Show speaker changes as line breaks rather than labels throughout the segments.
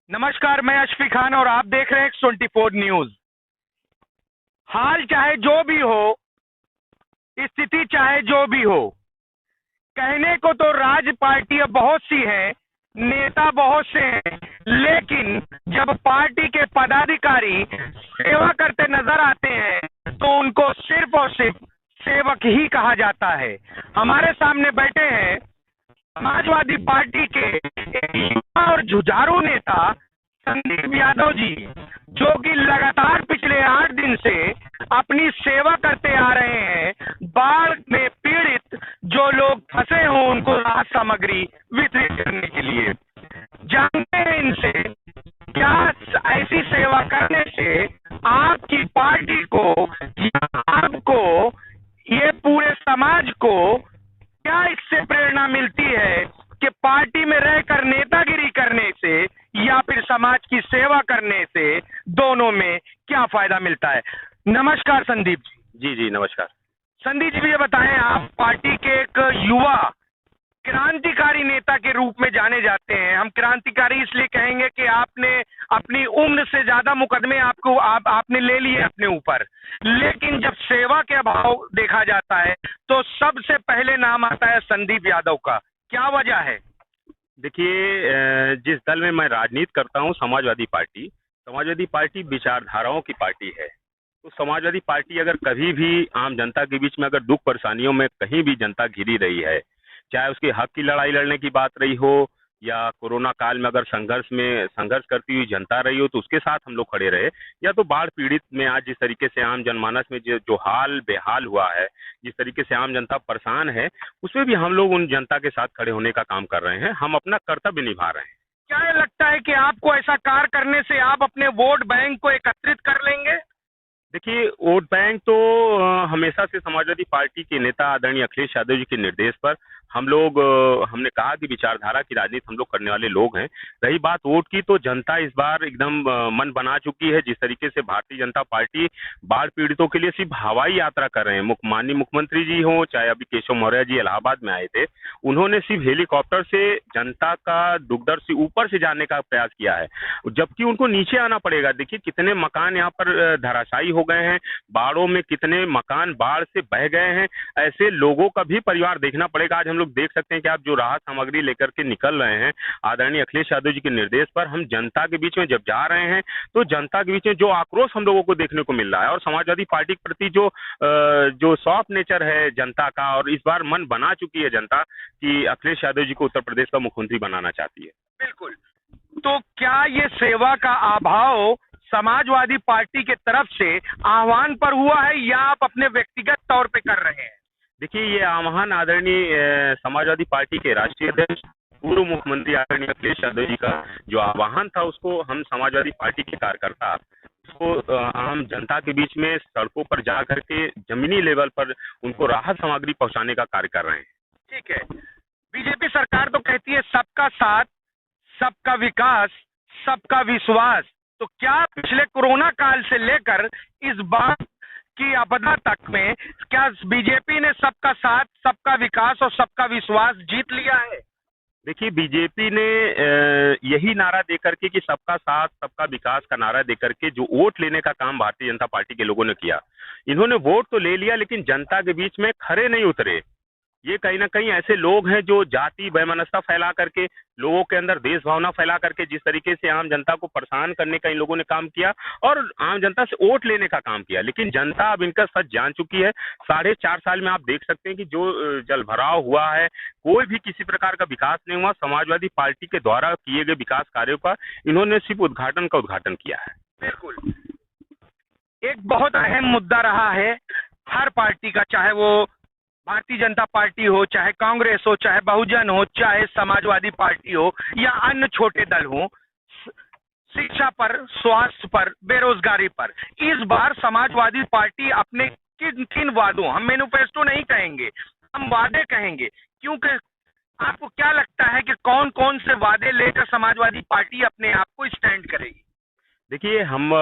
नमस्कार, मैं अशफी खान और आप देख रहे हैं X24 न्यूज। हाल चाहे जो भी हो, स्थिति चाहे जो भी हो, कहने को तो राज पार्टियां बहुत सी हैं, नेता बहुत से हैं, लेकिन जब पार्टी के पदाधिकारी सेवा करते नजर आते हैं तो उनको सिर्फ और सिर्फ सेवक ही कहा जाता है। हमारे सामने बैठे हैं समाजवादी पार्टी के एक युवा और जुझारू नेता संदीप यादव जी, जो कि लगातार पिछले 8 दिन से अपनी सेवा करते आ रहे हैं। बाढ़ में पीड़ित जो लोग फंसे हों उनको राहत सामग्री वितरित करने के लिए। जानते हैं इनसे क्या ऐसी सेवा करने से आपकी पार्टी को या आपको, ये पूरे समाज को क्या इससे प्रेरणा मिलती है कि पार्टी में रहकर नेतागिरी करने से या फिर समाज की सेवा करने से, दोनों में क्या फायदा मिलता है? नमस्कार संदीप जी।
जी जी नमस्कार।
संदीप जी, ये बताएं, आप पार्टी के एक युवा क्रांतिकारी नेता के रूप में जाने जाते हैं। हम क्रांतिकारी इसलिए कहेंगे कि आपने अपनी उम्र से ज्यादा मुकदमे आपने ले लिए अपने ऊपर, लेकिन जब सेवा के अभाव देखा जाता है तो सबसे पहले नाम आता है संदीप यादव का। क्या वजह है?
देखिए, जिस दल में मैं राजनीति करता हूँ, समाजवादी पार्टी विचारधाराओं की पार्टी है। तो समाजवादी पार्टी अगर कभी भी आम जनता के बीच में अगर दुख परेशानियों में कहीं भी जनता घिरी रही है, चाहे उसके हक की लड़ाई लड़ने की बात रही हो या कोरोना काल में अगर संघर्ष करती हुई जनता रही हो, तो उसके साथ हम लोग खड़े रहे। या तो बाढ़ पीड़ित में आज जिस तरीके से आम जनमानस में जो हाल बेहाल हुआ है, जिस तरीके से आम जनता परेशान है, उसमें भी हम लोग उन जनता के साथ खड़े होने का काम कर रहे हैं। हम अपना कर्तव्य निभा रहे हैं।
क्या ये लगता है कि आपको ऐसा कार्य करने से आप अपने वोट बैंक को एकत्रित कर लेंगे?
देखिए, वोट बैंक तो हमेशा से समाजवादी पार्टी के नेता आदरणीय अखिलेश यादव जी के निर्देश पर हमने कहा कि विचारधारा की राजनीति हम लोग करने वाले लोग हैं। रही बात वोट की, तो जनता इस बार एकदम मन बना चुकी है। जिस तरीके से भारतीय जनता पार्टी बाढ़ पीड़ितों के लिए सिर्फ हवाई यात्रा कर रहे हैं। माननीय मुख्यमंत्री जी हो, चाहे अभी केशव मौर्य जी इलाहाबाद में आए थे, उन्होंने सिर्फ हेलीकॉप्टर से जनता का दुख दर्द से ऊपर से जानने का प्रयास किया है, जबकि उनको नीचे आना पड़ेगा। देखिए कितने मकान यहाँ पर धराशायी हो गए हैं, बाढ़ों में कितने मकान बाढ़ से बह गए हैं। ऐसे लोगों का भी परिवार देखना पड़ेगा। आज हम लोग देख सकते हैं कि आप जो राहत सामग्री लेकर के निकल रहे हैं, आदरणीय अखिलेश यादव जी के निर्देश पर हम जनता के बीच में जब जा रहे हैं, तो जनता के बीच में जो आक्रोश हम लोगों को देखने को मिल रहा है और समाजवादी पार्टी के प्रति जो सॉफ्ट नेचर है जनता का, और इस बार मन बना चुकी है जनता कि अखिलेश यादव जी को उत्तर प्रदेश का मुख्यमंत्री बनाना चाहती है।
बिल्कुल। तो क्या ये सेवा का अभाव समाजवादी पार्टी के तरफ से आह्वान पर हुआ है या आप अपने व्यक्तिगत तौर पे कर रहे हैं?
देखिए, ये आह्वान आदरणीय समाजवादी पार्टी के राष्ट्रीय अध्यक्ष पूर्व मुख्यमंत्री आदरणीय अखिलेश यादव जी का जो आह्वान था, उसको हम समाजवादी पार्टी के कार्यकर्ता उसको आम जनता के बीच में सड़कों पर जा करके जमीनी लेवल पर उनको राहत सामग्री पहुंचाने का कार्य कर रहे हैं।
ठीक है। बीजेपी सरकार तो कहती है सबका साथ, सबका विकास, सबका विश्वास। तो क्या पिछले कोरोना काल से लेकर इस बार की आपदा तक में क्या बीजेपी ने सबका साथ, सबका विकास और सबका विश्वास जीत लिया है?
देखिए, बीजेपी ने यही नारा देकर के कि सबका साथ सबका विकास का नारा देकर के जो वोट लेने का काम भारतीय जनता पार्टी के लोगों ने किया, इन्होंने वोट तो ले लिया लेकिन जनता के बीच में खरे नहीं उतरे। ये कहीं ना कहीं ऐसे लोग हैं जो जाति वैमनस्यता फैला करके, लोगों के अंदर देश भावना फैला करके जिस तरीके से आम जनता को परेशान करने का इन लोगों ने काम किया और आम जनता से वोट लेने का काम किया। लेकिन जनता अब इनका सच जान चुकी है। 4.5 साल में आप देख सकते हैं कि जो जलभराव हुआ है, कोई भी किसी प्रकार का विकास नहीं हुआ। समाजवादी पार्टी के द्वारा किए गए विकास कार्यों का इन्होंने सिर्फ उद्घाटन किया है।
बिल्कुल। एक बहुत अहम मुद्दा रहा है हर पार्टी का, चाहे वो भारतीय जनता पार्टी हो, चाहे कांग्रेस हो, चाहे बहुजन हो, चाहे समाजवादी पार्टी हो या अन्य छोटे दल हो, शिक्षा पर, स्वास्थ्य पर, बेरोजगारी पर। इस बार समाजवादी पार्टी अपने किन किन वादों, हम मैनिफेस्टो नहीं कहेंगे, हम वादे कहेंगे, क्योंकि आपको क्या लगता है कि कौन कौन से वादे लेकर समाजवादी पार्टी अपने आप को स्टैंड करेगी?
देखिए, हम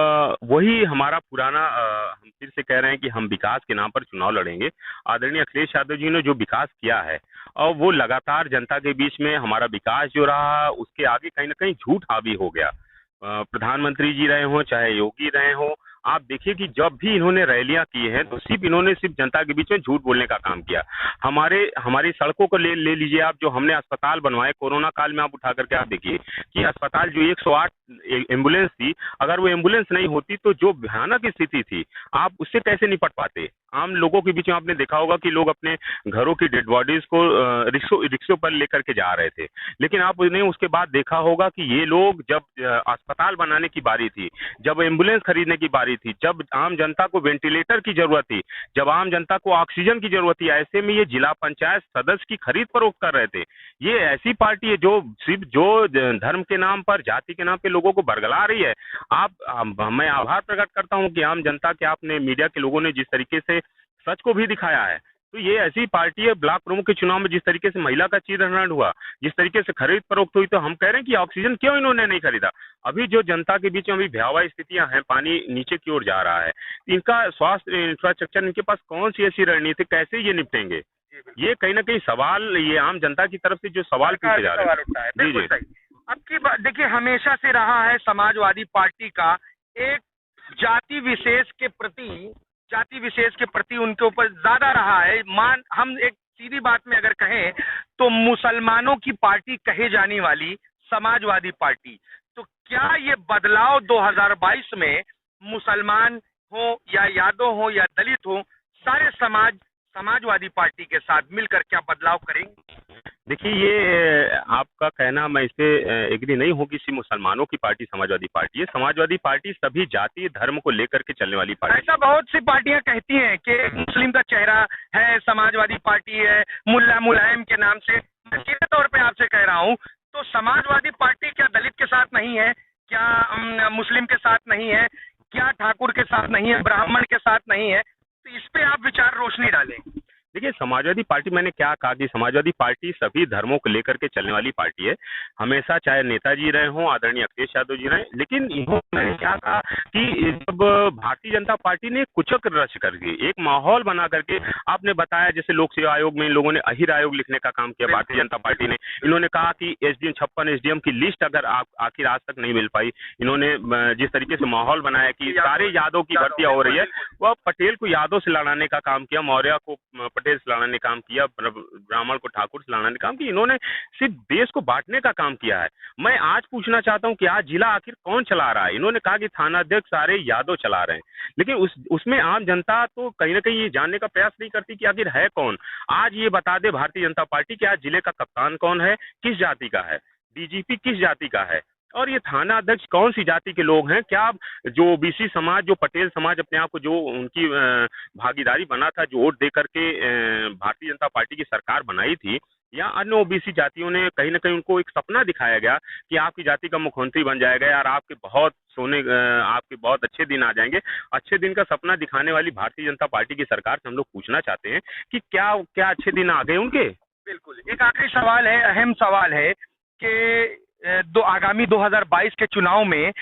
वही हमारा पुराना हम फिर से कह रहे हैं कि हम विकास के नाम पर चुनाव लड़ेंगे। आदरणीय अखिलेश यादव जी ने जो विकास किया है और वो लगातार जनता के बीच में हमारा विकास जो रहा, उसके आगे कहीं ना कहीं झूठ हावी हो गया। प्रधानमंत्री जी रहे हों चाहे योगी रहे हों, आप देखिए कि जब भी इन्होंने रैलियां की हैं तो इन्होंने सिर्फ जनता के बीच में झूठ बोलने का काम किया। हमारी सड़कों को ले लीजिए आप, जो हमने अस्पताल बनवाए कोरोना काल में, आप उठा करके आप देखिए कि अस्पताल जो 108 एम्बुलेंस थी, अगर वो एम्बुलेंस नहीं होती तो जो भयानक स्थिति थी आप उससे कैसे निपट पाते। आम लोगों के बीच में आपने देखा होगा कि लोग अपने घरों की डेड बॉडीज को रिक्शों पर लेकर के जा रहे थे, लेकिन आपने उसके बाद देखा होगा कि ये लोग जब अस्पताल बनाने की बारी थी, जब एम्बुलेंस खरीदने की बारी थी, जब आम जनता को वेंटिलेटर की जरूरत थी, जब आम जनता को ऑक्सीजन की जरूरत थी, ऐसे में ये जिला पंचायत सदस्य की खरीद फरोख्त कर रहे थे। ये ऐसी पार्टी है जो सिर्फ जो धर्म के नाम पर, जाति के नाम पे लोगों को बरगला रही है। मैं आभार प्रकट करता हूं कि आम जनता के आपने मीडिया के लोगों ने जिस तरीके से सच को भी दिखाया है, तो ये ऐसी पार्टी है। ब्लॉक प्रमुख के चुनाव में जिस तरीके से महिला का चीरहरण हुआ, जिस तरीके से खरीद फरोख्त हुई, तो हम कह रहे हैं कि ऑक्सीजन क्यों इन्होंने नहीं खरीदा। अभी जो जनता के बीच में अभी भयावह स्थितियां हैं, पानी नीचे की ओर जा रहा है, इनका स्वास्थ्य इंफ्रास्ट्रक्चर, इनके पास कौन सी ऐसी रणनीति, कैसे ये निपटेंगे, ये कहीं ना कहीं सवाल, ये आम जनता की तरफ से जो सवाल पूछे जा रहे हैं। जी जी।
अब की बात देखिए, हमेशा से रहा है समाजवादी पार्टी का एक जाति विशेष के प्रति उनके ऊपर ज्यादा रहा है। हम एक सीधी बात में अगर कहें तो मुसलमानों की पार्टी कहे जाने वाली समाजवादी पार्टी, तो क्या ये बदलाव 2022 में मुसलमान हो या यादव हो या दलित हो, सारे समाजवादी पार्टी के साथ मिलकर क्या बदलाव करेंगे?
देखिए, ये आपका कहना मैं इससे एग्री नहीं हूँ कि सिर्फ मुसलमानों की पार्टी समाजवादी पार्टी है। समाजवादी पार्टी सभी जाति धर्म को लेकर के चलने वाली पार्टी।
ऐसा बहुत सी पार्टियां कहती हैं कि मुस्लिम का चेहरा है, समाजवादी पार्टी है, मुल्ला मुलायम के नाम से। मैं सीधे तौर पे आपसे कह रहा हूं, तो समाजवादी पार्टी क्या दलित के साथ नहीं है, क्या मुस्लिम के साथ नहीं है, क्या ठाकुर के साथ नहीं है, ब्राह्मण के साथ नहीं है? तो इस पे आप विचार रोशनी डालें।
देखिए, समाजवादी पार्टी, मैंने क्या कहा कि समाजवादी पार्टी सभी धर्मों को लेकर के चलने वाली पार्टी है। हमेशा चाहे नेताजी रहे हों, आदरणीय अखिलेश यादव जी रहे, लेकिन मैंने क्या कहा कि जब भारतीय जनता पार्टी ने कुचक रच करके एक माहौल बना करके, आपने बताया जैसे लोक सेवा आयोग में इन लोगों ने अहिर आयोग लिखने का काम किया भारतीय जनता पार्टी ने। इन्होंने कहा कि एसडीएम 56 एसडीएम की लिस्ट अगर आखिर आज तक नहीं मिल पाई। इन्होंने जिस तरीके से माहौल बनाया कि सारे यादव की भर्तियां हो रही है, वह पटेल को यादव से लड़ाने का काम किया, मौर्य को पटेल से लड़ाने काम किया, ब्राह्मण को ठाकुर से लड़ाने काम किया। इन्होंने सिर्फ देश को बांटने का काम किया है। मैं आज पूछना चाहता हूं कि आज जिला आखिर कौन चला रहा है। इन्होंने कहा कि थानाध्यक्ष सारे यादव चला रहे हैं, लेकिन उसमें आम जनता तो कहीं ना कहीं ये जानने का प्रयास नहीं करती कि आखिर है कौन। आज ये बता दे भारतीय जनता पार्टी कि आज जिले का कप्तान कौन है, किस जाति का है, डीजीपी किस जाति का है, और ये थाना अध्यक्ष कौन सी जाति के लोग हैं। क्या जो ओबीसी समाज, जो पटेल समाज अपने आप को, जो उनकी भागीदारी बना था, जो वोट दे करके भारतीय जनता पार्टी की सरकार बनाई थी, या अन्य ओबीसी जातियों ने कहीं ना कहीं उनको एक सपना दिखाया गया कि आपकी जाति का मुख्यमंत्री बन जाएगा यार, आपके बहुत अच्छे दिन आ जाएंगे। अच्छे दिन का सपना दिखाने वाली भारतीय जनता पार्टी की सरकार से हम लोग पूछना चाहते हैं कि क्या क्या अच्छे दिन आ गए उनके।
बिल्कुल। एक आखिरी सवाल है, अहम सवाल है कि आगामी 2022 के चुनाव में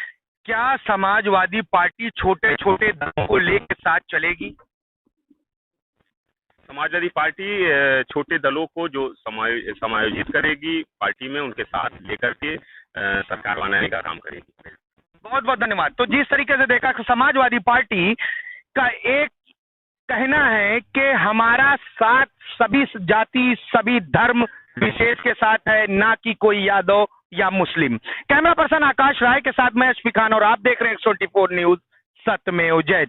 क्या समाजवादी पार्टी छोटे छोटे दलों को लेकर साथ चलेगी?
समाजवादी पार्टी छोटे दलों को जो समायोजित करेगी पार्टी में, उनके साथ लेकर के सरकार बनाने का काम करेगी।
बहुत बहुत धन्यवाद। तो जिस तरीके से देखा, समाजवादी पार्टी का एक कहना है कि हमारा साथ सभी जाति, सभी धर्म विशेष के साथ है, ना कि कोई यादव या मुस्लिम। कैमरा पर्सन आकाश राय के साथ मैं एसपी खान, और आप देख रहे हैं 24 न्यूज, सत्यमेव जयते।